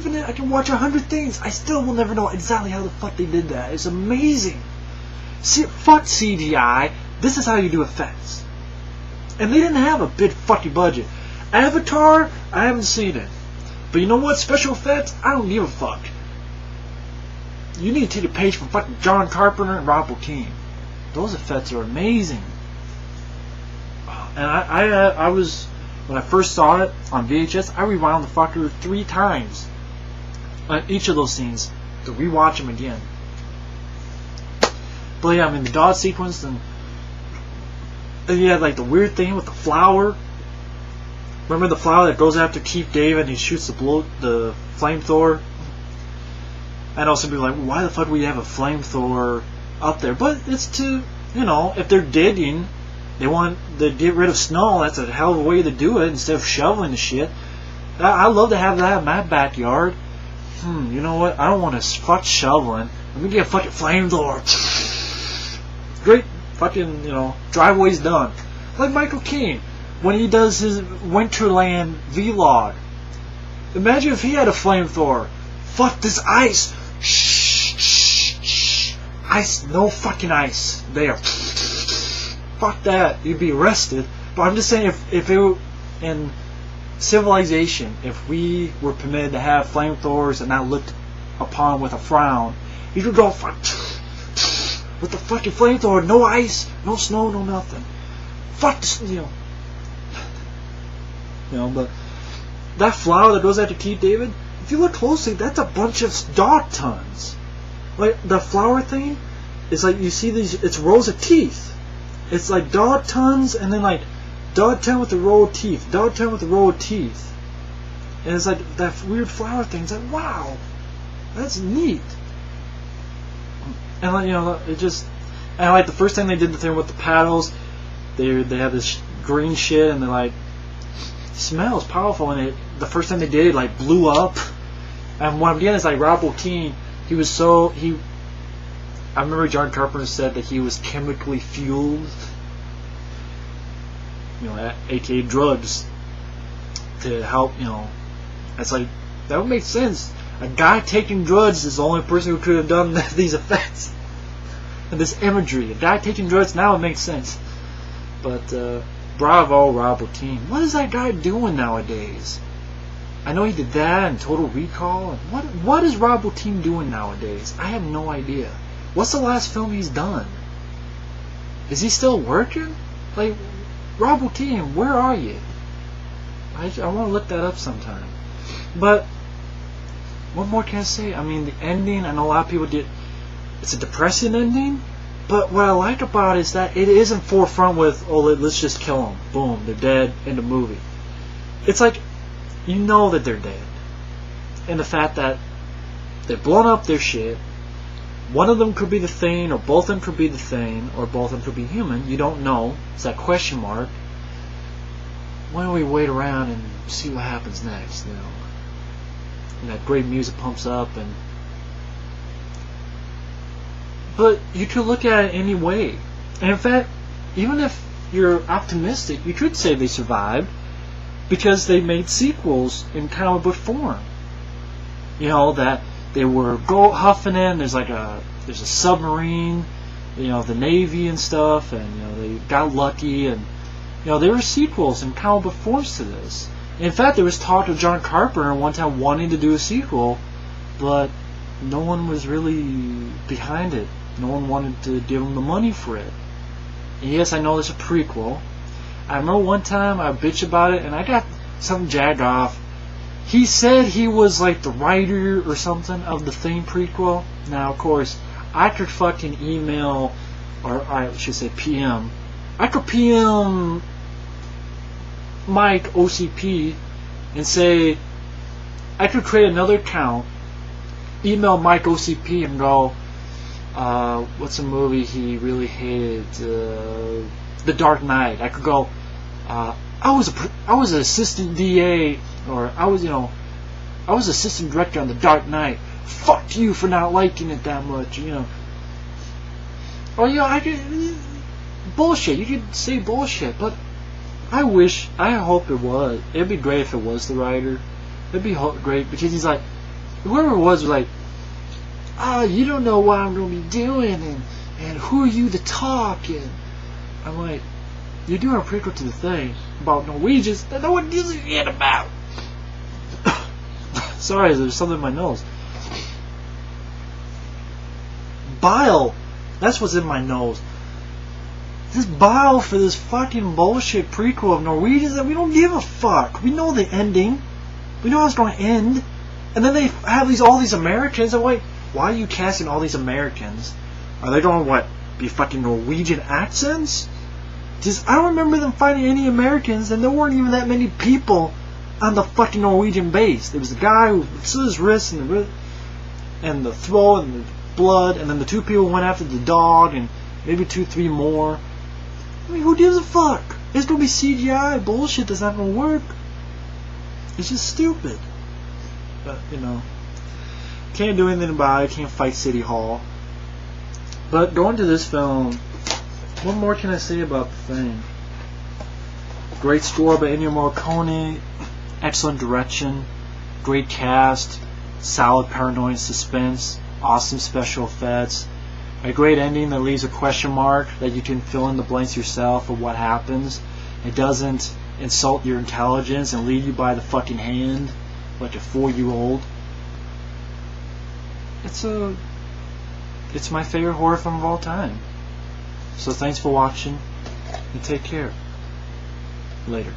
infinite. I can watch 100 things. I still will never know exactly how the fuck they did that. It's amazing. See, fuck CGI. This is how you do effects. And they didn't have a big fucking budget. Avatar, I haven't seen it. But you know what? Special effects, I don't give a fuck. You need to take a page from fucking John Carpenter and Bottin. Those effects are amazing. And I was, when I first saw it on VHS, I rewound the fucker 3 times on each of those scenes to rewatch them again. But yeah, I mean the dog sequence, and you had like the weird thing with the flower. Remember the flower that goes after Keith David and he shoots the flamethrower? I know some people are like, why the fuck would you have a flamethrower up there? But it's to, you know, if they're digging, they want to get rid of snow. That's a hell of a way to do it instead of shoveling the shit. I love to have that in my backyard. You know what? I don't want to fuck shoveling. Let me get a fucking flamethrower. Great fucking, you know, driveway's done. Like Michael Caine, when he does his Winterland vlog. Imagine if he had a flamethrower. Fuck this ice. Shh. Ice, no fucking ice. There. Fuck that. You'd be arrested. But I'm just saying, if it were in civilization, if we were permitted to have flamethrowers and not looked upon with a frown, you could go fuck with the fucking flamethrower. No ice, no snow, no nothing. Fuck this, you know. But that flower that goes after Keith David, if you look closely, that's a bunch of dog tons. Like the flower thing, it's like you see these. It's rows of teeth. It's like dog tons, and then like dog ton with a row of teeth, dog ton with a row of teeth, and it's like that weird flower thing. It's like, wow, that's neat. And like, you know, it just, and like the first time they did the thing with the paddles, they have this green shit, and they're like, smells powerful, and the first time they did it, like blew up. And what I'm getting is like Rob Bottin, I remember John Carpenter said that he was chemically fueled, you know, aka drugs, to help, you know. It's like, that would make sense. A guy taking drugs is the only person who could have done these effects and this imagery. A guy taking drugs, now it makes sense. But bravo, Rob Bottin. What is that guy doing nowadays? I know he did that and Total Recall. What is Rob Bottin doing nowadays? I have no idea. What's the last film he's done? Is he still working? Like, Rob Bottin, where are you? I want to look that up sometime. But what more can I say? I mean, the ending, I know a lot of people did. It's a depressing ending, but what I like about it is that it isn't forefront with, oh, let's just kill them. Boom, they're dead, in the movie. It's like, you know that they're dead. And the fact that they've blown up their shit. One of them could be the Thing, or both of them could be the Thing, or both of them could be human. You don't know. It's that question mark. Why don't we wait around and see what happens next, you know? And that great music pumps up, but you could look at it any way. And in fact, even if you're optimistic, you could say they survived because they made sequels in comic book form. You know, that they were huffing in. There's a submarine, you know, the Navy and stuff, and you know they got lucky, and you know there were sequels in comic book forms to this. In fact, there was talk of John Carpenter one time wanting to do a sequel, but no one was really behind it. No one wanted to give him the money for it. And yes, I know there's a prequel. I remember one time I bitched about it, and I got something jagged off. He said he was like the writer or something of the Thing prequel. Now, of course, I could fucking email, or I should say PM. I could PM Mike OCP and say, I could create another account, email Mike OCP and go, what's a movie he really hated? The Dark Knight. I could go, I was an assistant DA, or I was assistant director on The Dark Knight. Fuck you for not liking it that much, you know. Or I could bullshit. You could say bullshit, but I hope it was. It'd be great if it was the writer. It'd be great because he's like, whoever it was like, you don't know what I'm going to be doing, and who are you to talk? And I'm like, you're doing a prequel to the thing about Norwegians that no one gives a shit about. Sorry, there's something in my nose. Bile. That's what's in my nose. This bile for this fucking bullshit prequel of Norwegians that we don't give a fuck. We know the ending. We know how it's going to end. And then they have all these Americans. I'm like, why are you casting all these Americans? Are they going to, be fucking Norwegian accents? I don't remember them finding any Americans, and there weren't even that many people on the fucking Norwegian base. There was a guy who slit his wrist and the throat and the blood, and then the two people went after the dog, and maybe 2-3 more. I mean, who gives a fuck? It's gonna be CGI bullshit that's not gonna work. It's just stupid. But, can't do anything about it. Can't fight City Hall. But going to this film, what more can I say about the thing? Great score by Ennio Morricone, excellent direction, great cast, solid paranoid suspense, awesome special effects, a great ending that leaves a question mark that you can fill in the blanks yourself of what happens. It doesn't insult your intelligence and lead you by the fucking hand like a 4-year-old. It's my favorite horror film of all time. So thanks for watching, and take care. Later.